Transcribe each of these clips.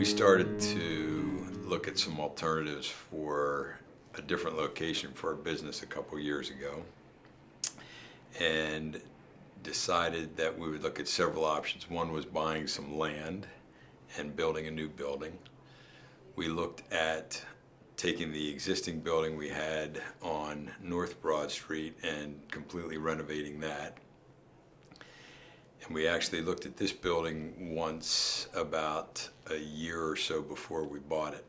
We started to look at some alternatives for a different location for our business a couple years ago, and decided that we would look at several options. One was buying some land and building a new building. We looked at taking the existing building we had on North Broad Street and completely renovating that. And we actually looked at this building once about a year or so before we bought it.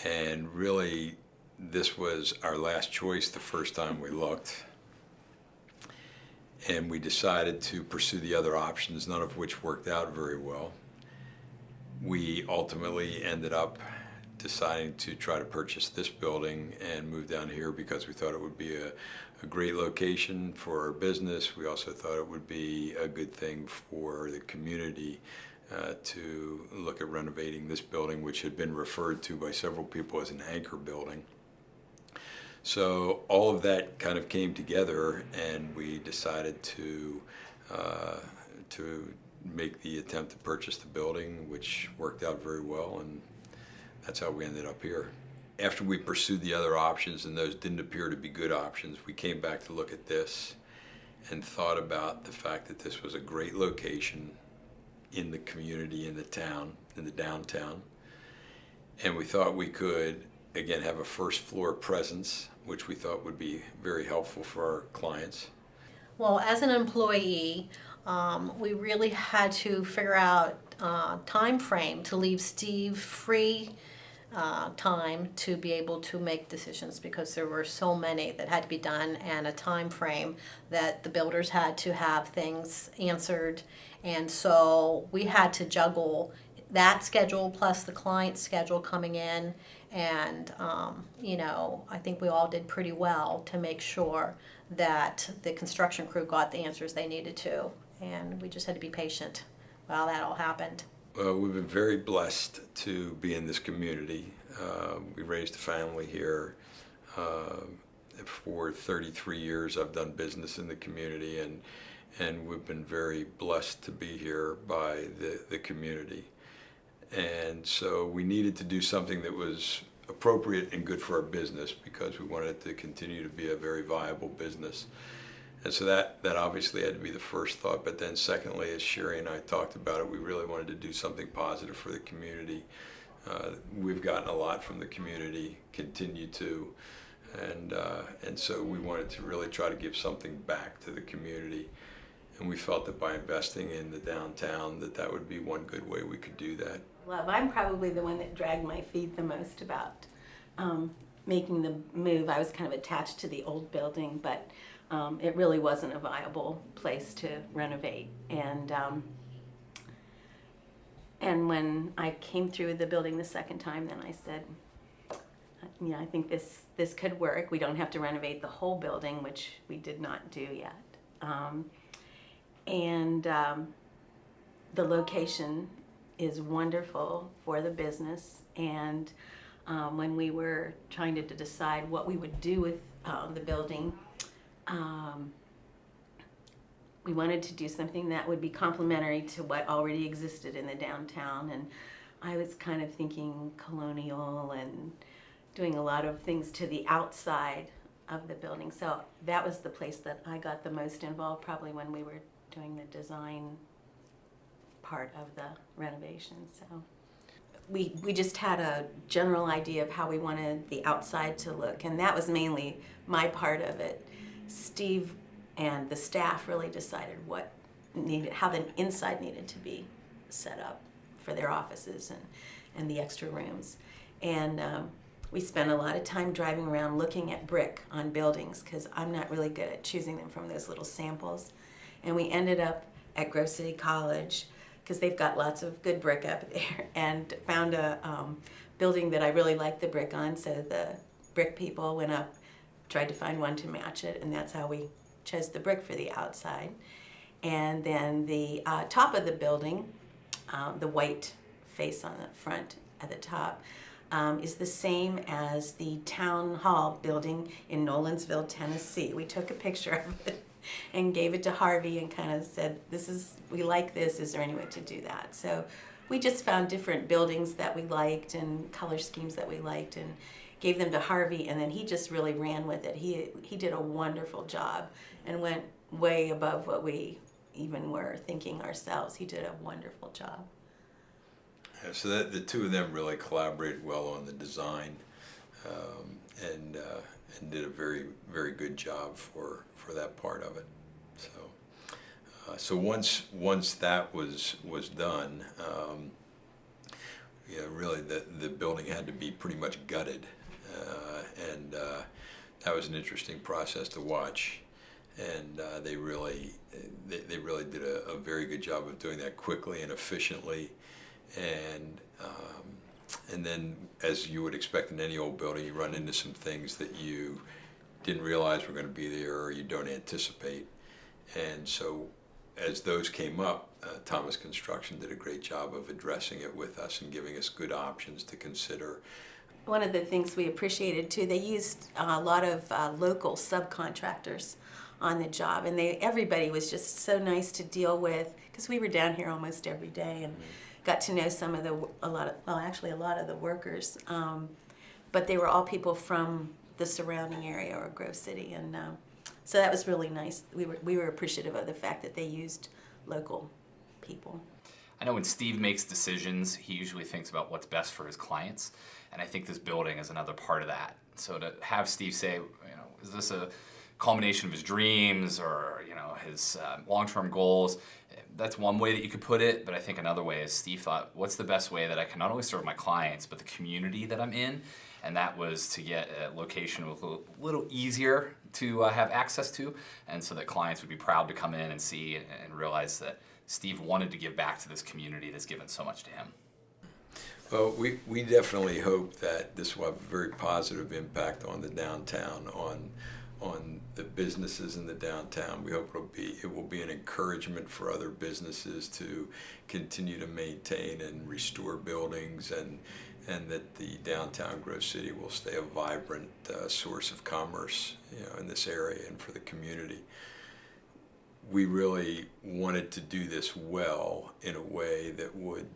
And really, this was our last choice the first time we looked. And we decided to pursue the other options, none of which worked out very well. We ultimately ended up deciding to try to purchase this building and move down here because we thought it would be a great location for our business. We also thought it would be a good thing for the community to look at renovating this building, which had been referred to by several people as an anchor building. So all of that kind of came together, and we decided to make the attempt to purchase the building, which worked out very well, and that's how we ended up here. After we pursued the other options and those didn't appear to be good options, we came back to look at this and thought about the fact that this was a great location in the community, in the town, in the downtown. And we thought we could, again, have a first floor presence, which we thought would be very helpful for our clients. Well, as an employee, we really had to figure out time frame to leave Steve free time to be able to make decisions, because there were so many that had to be done, and a time frame that the builders had to have things answered. And so we had to juggle that schedule plus the client's schedule coming in. And, I think we all did pretty well to make sure that the construction crew got the answers they needed to. And we just had to be patient while that all happened. We've been very blessed to be in this community. We raised a family here. For 33 years I've done business in the community, and we've been very blessed to be here by the community. And so we needed to do something that was appropriate and good for our business, because we wanted it to continue to be a very viable business. And so that obviously had to be the first thought. But then secondly, as Sherry and I talked about it, we really wanted to do something positive for the community. We've gotten a lot from the community, continue to, and so we wanted to really try to give something back to the community. And we felt that by investing in the downtown, that would be one good way we could do that. Love, I'm probably the one that dragged my feet the most about making the move. I was kind of attached to the old building, but it really wasn't a viable place to renovate. And when I came through the building the second time, then I said, I think this could work. We don't have to renovate the whole building, which we did not do yet. The location is wonderful for the business. And when we were trying to decide what we would do with the building, we wanted to do something that would be complementary to what already existed in the downtown. And I was kind of thinking colonial and doing a lot of things to the outside of the building. So that was the place that I got the most involved, probably when we were doing the design part of the renovation. So we just had a general idea of how we wanted the outside to look, and that was mainly my part of it. Steve and the staff really decided how the inside needed to be set up for their offices and the extra rooms. And we spent a lot of time driving around looking at brick on buildings, because I'm not really good at choosing them from those little samples. And we ended up at Grove City College, because they've got lots of good brick up there, and found a building that I really liked the brick on. So the brick people went up, tried to find one to match it, and that's how we chose the brick for the outside. And then the top of the building, the white face on the front at the top, is the same as the town hall building in Nolensville, Tennessee. We took a picture of it and gave it to Harvey and kind of said, we like this, is there any way to do that? So we just found different buildings that we liked and color schemes that we liked and gave them to Harvey, and then he just really ran with it. He did a wonderful job and went way above what we even were thinking ourselves. He did a wonderful job. Yeah, so that the two of them really collaborated well on the design, and did a very, very good job for that part of it. So once that was done, really the building had to be pretty much gutted, and that was an interesting process to watch. And they really did a very good job of doing that quickly and efficiently, and then, as you would expect in any old building, you run into some things that you didn't realize were going to be there or you don't anticipate. And so as those came up, Thomas Construction did a great job of addressing it with us and giving us good options to consider. One of the things we appreciated too, they used a lot of local subcontractors on the job, and everybody was just so nice to deal with, because we were down here almost every day and got to know a lot of the workers, but they were all people from the surrounding area or Grove City, and so that was really nice. We were appreciative of the fact that they used local people. I know when Steve makes decisions, he usually thinks about what's best for his clients, and I think this building is another part of that. So to have Steve say, is this a culmination of his dreams or his long-term goals? That's one way that you could put it, but I think another way is Steve thought, what's the best way that I can not only serve my clients, but the community that I'm in? And that was to get a location a little easier to have access to, and so that clients would be proud to come in and see and realize that Steve wanted to give back to this community that's given so much to him. Well, we definitely hope that this will have a very positive impact on the downtown, on the businesses in the downtown. We hope it will be an encouragement for other businesses to continue to maintain and restore buildings, and that the downtown Grove City will stay a vibrant source of commerce, in this area and for the community. We really wanted to do this well in a way that would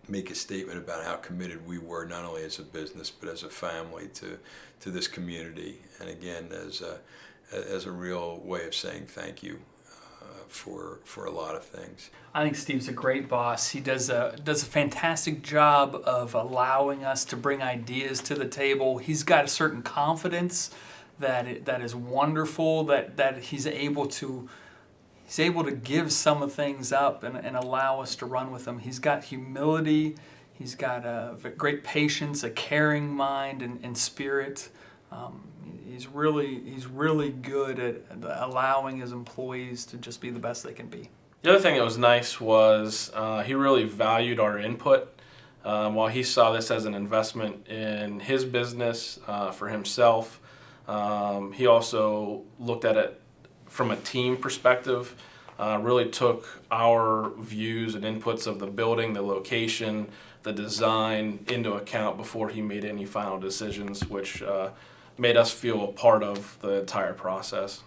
make a statement about how committed we were, not only as a business but as a family, to this community, and again as a real way of saying thank you for a lot of things. I think Steve's a great boss. He does a fantastic job of allowing us to bring ideas to the table. He's got a certain confidence that is wonderful, that he's able to give some of things up and allow us to run with them. He's got humility. He's got a great patience, a caring mind and spirit. He's really good at allowing his employees to just be the best they can be. The other thing that was nice was he really valued our input. While he saw this as an investment in his business for himself, he also looked at it from a team perspective. Really took our views and inputs of the building, the location, the design into account before he made any final decisions, which made us feel a part of the entire process.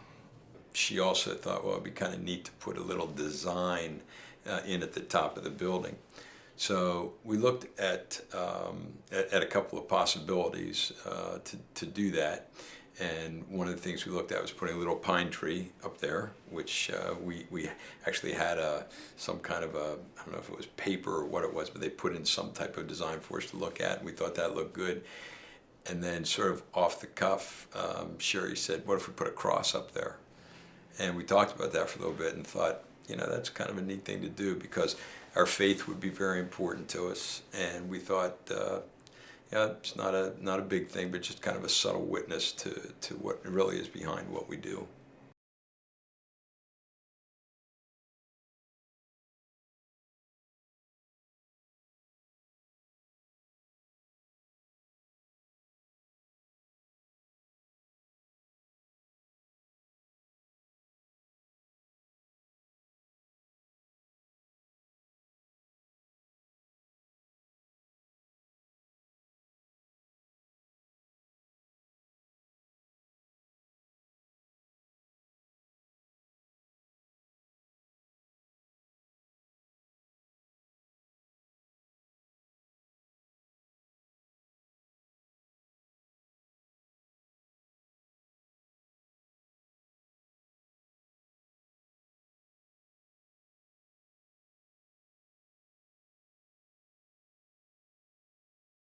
She also thought, well, it'd be kind of neat to put a little design in at the top of the building. So we looked at a couple of possibilities to do that. And one of the things we looked at was putting a little pine tree up there, which we actually had some kind of I don't know if it was paper or what it was, but they put in some type of design for us to look at, and we thought that looked good. And then sort of off the cuff, Sherry said, what if we put a cross up there? And we talked about that for a little bit and thought, that's kind of a neat thing to do, because our faith would be very important to us. And we thought, it's not a big thing, but just kind of a subtle witness to what really is behind what we do.